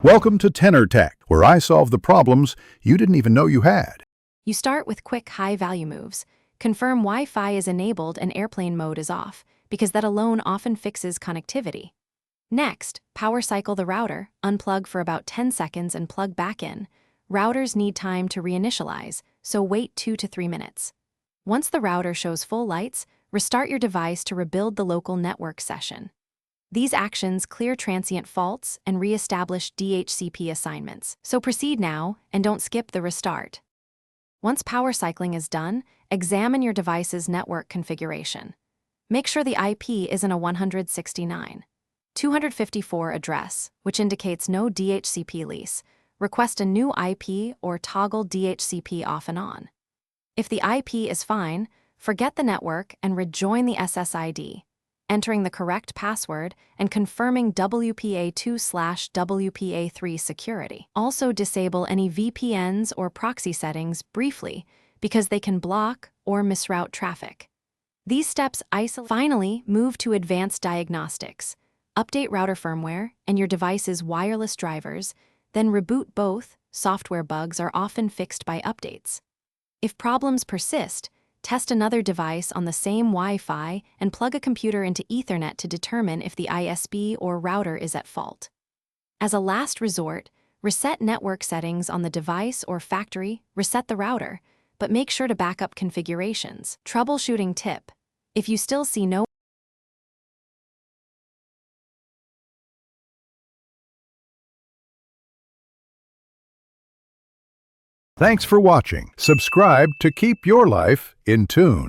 Welcome to Tenor Tech, where I solve the problems you didn't even know you had. You start with quick high-value moves. Confirm Wi-Fi is enabled and airplane mode is off, because that alone often fixes connectivity. Next, power cycle the router, unplug for about 10 seconds and plug back in. Routers need time to reinitialize, so wait 2 to 3 minutes. Once the router shows full lights, restart your device to rebuild the local network session. These actions clear transient faults and re-establish DHCP assignments, so proceed now and don't skip the restart. Once power cycling is done, examine your device's network configuration. Make sure the IP isn't a 169.254 address, which indicates no DHCP lease. Request a new IP or toggle DHCP off and on. If the IP is fine, forget the network and rejoin the SSID, entering the correct password and confirming WPA2/WPA3 security. Also disable any VPNs or proxy settings briefly because they can block or misroute traffic. These steps isolate. Finally, move to advanced diagnostics. Update router firmware and your device's wireless drivers, then reboot both. Software bugs are often fixed by updates. If problems persist, test another device on the same Wi-Fi and plug a computer into Ethernet to determine if the ISP or router is at fault. As a last resort, reset network settings on the device or factory, reset the router, but make sure to back up configurations. Troubleshooting tip: if you still see no Thanks for watching. Subscribe to keep your life in tune.